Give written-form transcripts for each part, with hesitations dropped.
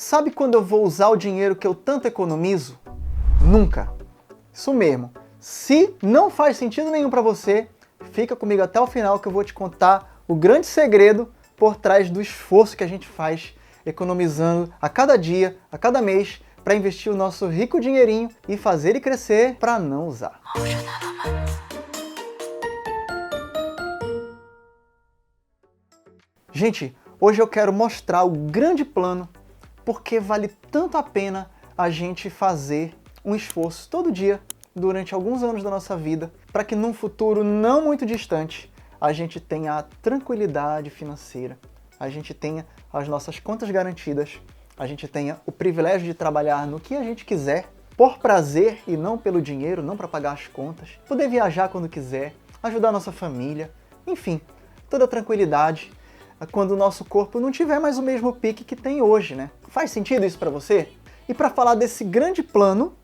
Sabe quando eu vou usar o dinheiro que eu tanto economizo? Nunca. Isso mesmo. Se não faz sentido nenhum para você, fica comigo até o final que eu vou te contar o grande segredo por trás do esforço que a gente faz economizando a cada dia, a cada mês, para investir o nosso rico dinheirinho e fazer ele crescer para não usar. Gente, hoje eu quero mostrar o grande plano porque vale tanto a pena a gente fazer um esforço todo dia durante alguns anos da nossa vida para que num futuro não muito distante a gente tenha a tranquilidade financeira, a gente tenha as nossas contas garantidas, a gente tenha o privilégio de trabalhar no que a gente quiser, por prazer e não pelo dinheiro, não para pagar as contas, poder viajar quando quiser, ajudar a nossa família, enfim, toda a tranquilidade quando o nosso corpo não tiver mais o mesmo pique que tem hoje, né? Faz sentido isso para você? E para falar desse grande plano,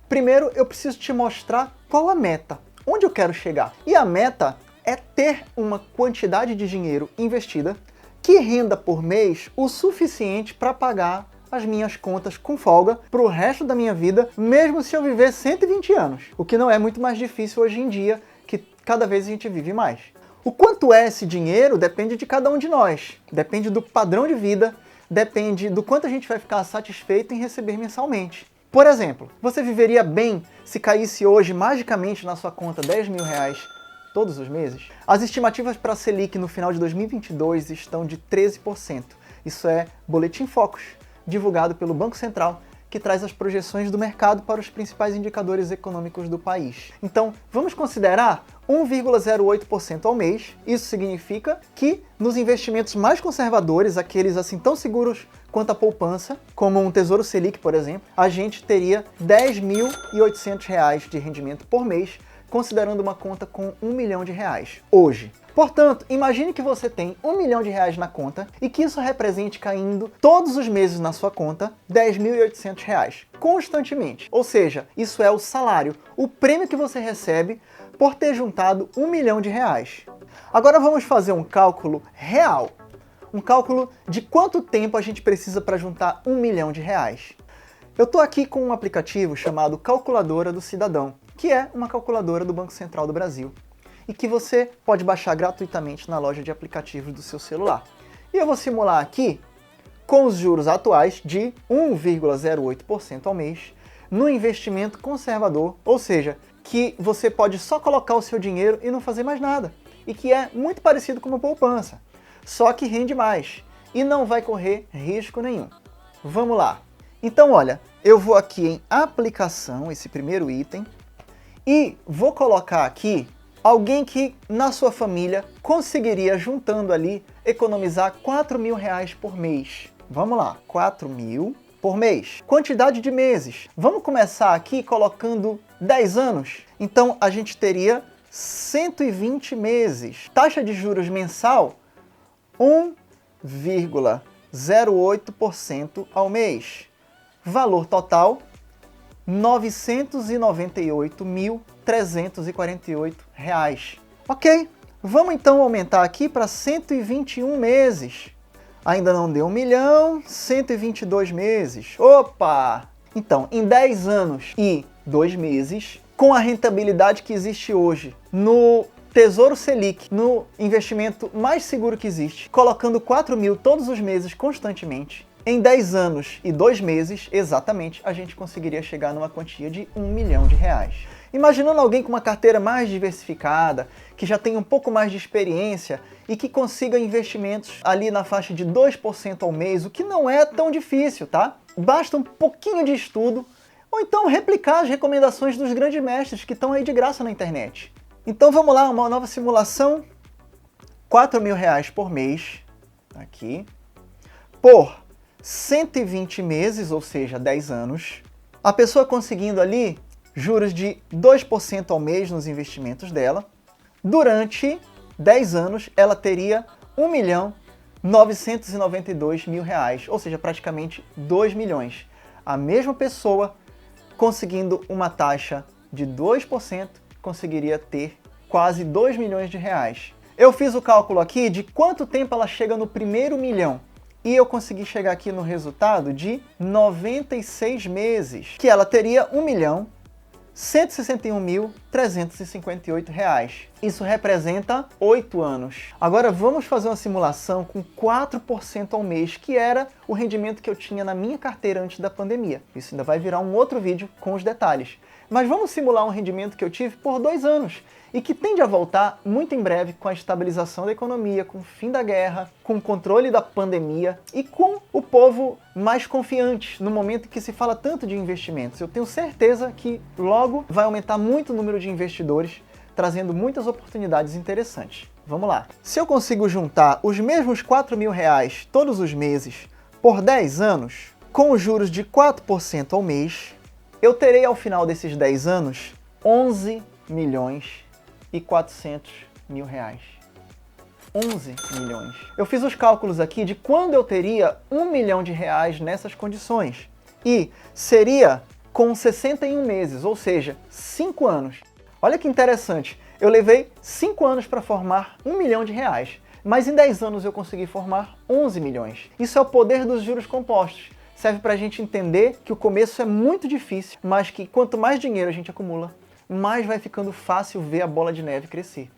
primeiro eu preciso te mostrar qual a meta, onde eu quero chegar. E a meta é ter uma quantidade de dinheiro investida que renda por mês o suficiente para pagar as minhas contas com folga para o resto da minha vida, mesmo se eu viver 120 anos, o que não é muito mais difícil hoje em dia, que cada vez a gente vive mais. O quanto é esse dinheiro depende de cada um de nós, depende do padrão de vida, depende do quanto a gente vai ficar satisfeito em receber mensalmente. Por exemplo, você viveria bem se caísse hoje magicamente na sua conta R$10.000 todos os meses? As estimativas para a Selic no final de 2022 estão de 13%. Isso é Boletim Focus, divulgado pelo Banco Central, que traz as projeções do mercado para os principais indicadores econômicos do país. Então, vamos considerar 1,08% ao mês. Isso significa que nos investimentos mais conservadores, aqueles assim tão seguros quanto a poupança, como um Tesouro Selic, por exemplo, a gente teria R$10.800 de rendimento por mês, considerando uma conta com R$1 milhão hoje. Portanto, imagine que você tem R$1 milhão na conta e que isso represente caindo todos os meses na sua conta R$10.800, constantemente. Ou seja, isso é o salário, o prêmio que você recebe por ter juntado R$1 milhão. Agora vamos fazer um cálculo real, um cálculo de quanto tempo a gente precisa para juntar R$1 milhão. Eu estou aqui com um aplicativo chamado Calculadora do Cidadão, que é uma calculadora do Banco Central do Brasil, e que você pode baixar gratuitamente na loja de aplicativos do seu celular. E eu vou simular aqui, com os juros atuais de 1,08% ao mês, no investimento conservador, ou seja, que você pode só colocar o seu dinheiro e não fazer mais nada, e que é muito parecido com uma poupança, só que rende mais e não vai correr risco nenhum. Vamos lá. Então, olha, eu vou aqui em aplicação, esse primeiro item, e vou colocar aqui alguém que na sua família conseguiria, juntando ali, economizar R$4.000 por mês. Vamos lá, 4.000 por mês. Quantidade de meses. Vamos começar aqui colocando 10 anos. Então a gente teria 120 meses. Taxa de juros mensal, 1,08% ao mês. Valor total, R$998.348. Ok, vamos então aumentar aqui para 121 meses. Ainda não deu 1 milhão, 122 meses. Opa! Então, em 10 anos e 2 meses, com a rentabilidade que existe hoje no Tesouro Selic, no investimento mais seguro que existe, colocando 4.000 todos os meses constantemente, em 10 anos e 2 meses, exatamente, a gente conseguiria chegar numa quantia de R$1 milhão. Imaginando alguém com uma carteira mais diversificada, que já tem um pouco mais de experiência e que consiga investimentos ali na faixa de 2% ao mês, o que não é tão difícil, tá? Basta um pouquinho de estudo, ou então replicar as recomendações dos grandes mestres que estão aí de graça na internet. Então vamos lá, uma nova simulação, R$4.000 por mês, aqui, por 120 meses, ou seja, 10 anos, a pessoa conseguindo ali juros de 2% ao mês nos investimentos dela, durante 10 anos ela teria R$1.992.000, ou seja, praticamente 2 milhões. A mesma pessoa conseguindo uma taxa de 2% conseguiria ter quase 2 milhões de reais. Eu fiz o cálculo aqui de quanto tempo ela chega no primeiro milhão. e eu consegui chegar aqui no resultado de 96 meses, que ela teria R$1.161.358. Isso representa 8 anos. Agora vamos fazer uma simulação com 4% ao mês, que era o rendimento que eu tinha na minha carteira antes da pandemia. Isso ainda vai virar um outro vídeo com os detalhes. Mas vamos simular um rendimento que eu tive por 2 anos e que tende a voltar muito em breve com a estabilização da economia, com o fim da guerra, com o controle da pandemia e com o povo mais confiante no momento em que se fala tanto de investimentos. Eu tenho certeza que logo vai aumentar muito o número de investidores, trazendo muitas oportunidades interessantes. Vamos lá. Se eu consigo juntar os mesmos R$4.000 todos os meses por 10 anos, com os juros de 4% ao mês, eu terei ao final desses 10 anos R$11.400.000. 11 milhões. Eu fiz os cálculos aqui de quando eu teria R$1 milhão nessas condições. E seria com 61 meses, ou seja, 5 anos. Olha que interessante, eu levei 5 anos para formar R$1 milhão, mas em 10 anos eu consegui formar 11 milhões. Isso é o poder dos juros compostos. Serve para a gente entender que o começo é muito difícil, mas que quanto mais dinheiro a gente acumula, mais vai ficando fácil ver a bola de neve crescer.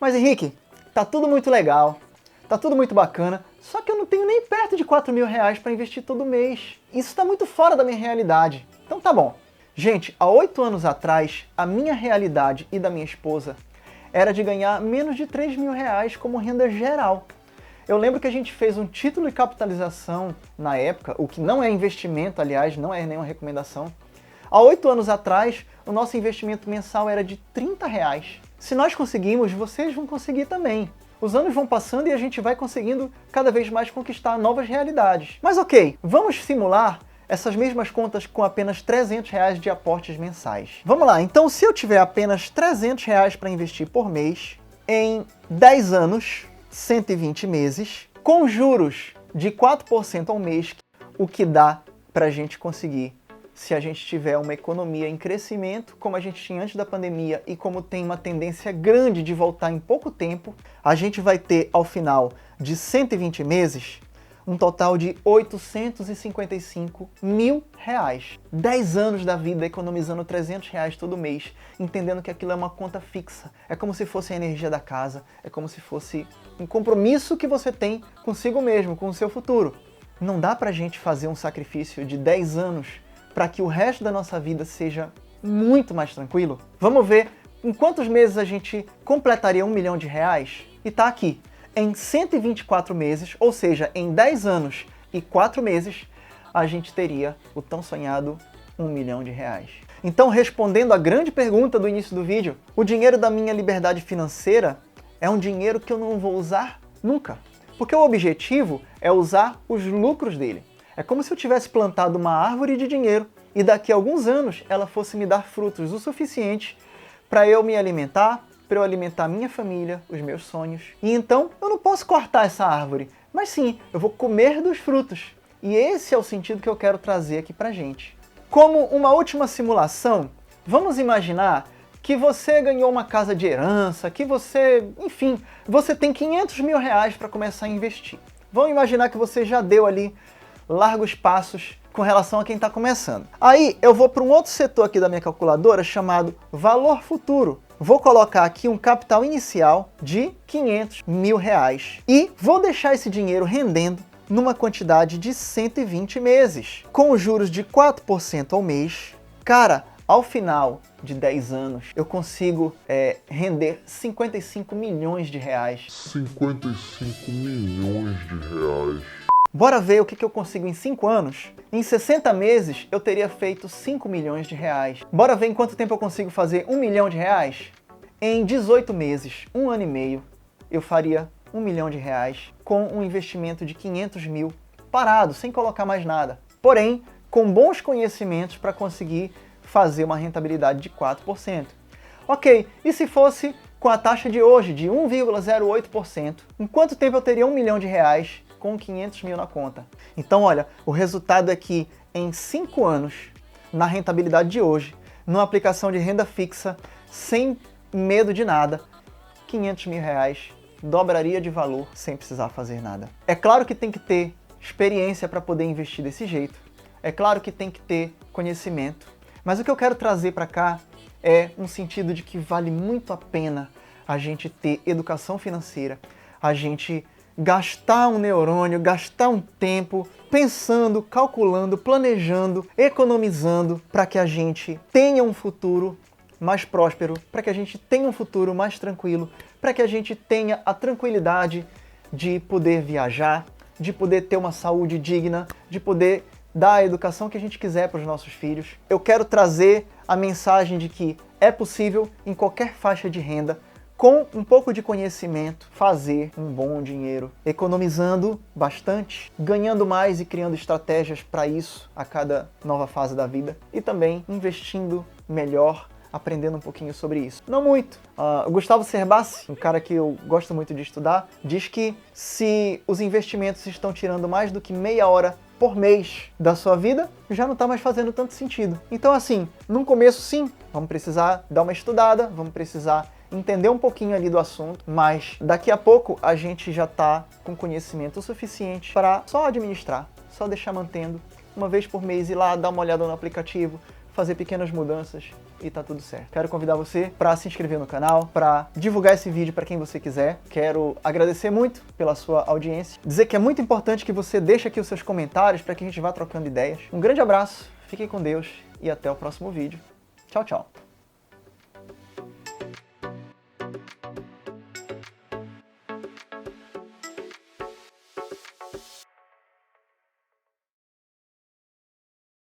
Mas Henrique, tá tudo muito legal, tá tudo muito bacana, só que eu não tenho nem perto de R$4.000 para investir todo mês. Isso está muito fora da minha realidade. Então tá bom. Gente, há 8 anos atrás, a minha realidade e da minha esposa era de ganhar menos de R$3.000 como renda geral. Eu lembro que a gente fez um título de capitalização na época, o que não é investimento, aliás, não é nenhuma recomendação. Há 8 anos atrás, o nosso investimento mensal era de R$30. Se nós conseguimos, vocês vão conseguir também. Os anos vão passando e a gente vai conseguindo cada vez mais conquistar novas realidades. Mas ok, vamos simular essas mesmas contas com apenas R$300 de aportes mensais. Vamos lá, então se eu tiver apenas R$300 para investir por mês, em 10 anos, 120 meses, com juros de 4% ao mês, o que dá para a gente conseguir, se a gente tiver uma economia em crescimento, como a gente tinha antes da pandemia e como tem uma tendência grande de voltar em pouco tempo, a gente vai ter, ao final de 120 meses, um total de R$855.000. 10 anos da vida economizando R$300 todo mês, entendendo que aquilo é uma conta fixa. É como se fosse a energia da casa, é como se fosse um compromisso que você tem consigo mesmo, com o seu futuro. Não dá pra gente fazer um sacrifício de 10 anos para que o resto da nossa vida seja muito mais tranquilo? Vamos ver em quantos meses a gente completaria R$1 milhão? E tá aqui. Em 124 meses, ou seja, em 10 anos e 4 meses, a gente teria o tão sonhado R$1 milhão. Então, respondendo à grande pergunta do início do vídeo, o dinheiro da minha liberdade financeira é um dinheiro que eu não vou usar nunca. Porque o objetivo é usar os lucros dele. É como se eu tivesse plantado uma árvore de dinheiro e daqui a alguns anos ela fosse me dar frutos o suficiente para eu me alimentar, para eu alimentar minha família, os meus sonhos. E então eu não posso cortar essa árvore, mas sim, eu vou comer dos frutos. E esse é o sentido que eu quero trazer aqui pra gente. Como uma última simulação, vamos imaginar que você ganhou uma casa de herança, que você, enfim, você tem R$500 mil para começar a investir. Vamos imaginar que você já deu ali largos passos com relação a quem está começando. Aí eu vou para um outro setor aqui da minha calculadora chamado Valor Futuro. Vou colocar aqui um capital inicial de R$500 mil e vou deixar esse dinheiro rendendo numa quantidade de 120 meses, com juros de 4% ao mês. Cara, ao final de 10 anos, eu consigo render R$55 milhões. 55 milhões de reais. Bora ver o que eu consigo em 5 anos? Em 60 meses, eu teria feito R$5 milhões. Bora ver em quanto tempo eu consigo fazer R$1 milhão? Em 18 meses, 1 ano e meio, eu faria R$1 milhão com um investimento de 500 mil, parado, sem colocar mais nada. Porém, com bons conhecimentos para conseguir fazer uma rentabilidade de 4%. Ok, e se fosse com a taxa de hoje, de 1,08%, em quanto tempo eu teria R$1 milhão com 500 mil na conta? Então, olha, o resultado é que em 5 anos, na rentabilidade de hoje, numa aplicação de renda fixa, sem medo de nada, R$500 mil dobraria de valor sem precisar fazer nada. É claro que tem que ter experiência para poder investir desse jeito. É claro que tem que ter conhecimento, mas o que eu quero trazer para cá é um sentido de que vale muito a pena a gente ter educação financeira, a gente gastar um neurônio, gastar um tempo pensando, calculando, planejando, economizando para que a gente tenha um futuro mais próspero, para que a gente tenha um futuro mais tranquilo, para que a gente tenha a tranquilidade de poder viajar, de poder ter uma saúde digna, de poder dar a educação que a gente quiser para os nossos filhos. Eu quero trazer a mensagem de que é possível, em qualquer faixa de renda, com um pouco de conhecimento, fazer um bom dinheiro, economizando bastante, ganhando mais e criando estratégias para isso a cada nova fase da vida e também investindo melhor, aprendendo um pouquinho sobre isso. Não muito. O Gustavo Cerbasi, um cara que eu gosto muito de estudar, diz que se os investimentos estão tirando mais do que meia hora por mês da sua vida, já não está mais fazendo tanto sentido. Então assim, no começo sim, vamos precisar dar uma estudada, vamos precisar entender um pouquinho ali do assunto, mas daqui a pouco a gente já está com conhecimento suficiente para só administrar, só deixar mantendo, uma vez por mês ir lá, dar uma olhada no aplicativo, fazer pequenas mudanças e tá tudo certo. Quero convidar você para se inscrever no canal, para divulgar esse vídeo para quem você quiser. Quero agradecer muito pela sua audiência, dizer que é muito importante que você deixe aqui os seus comentários para que a gente vá trocando ideias. Um grande abraço, fiquem com Deus e até o próximo vídeo. Tchau, tchau.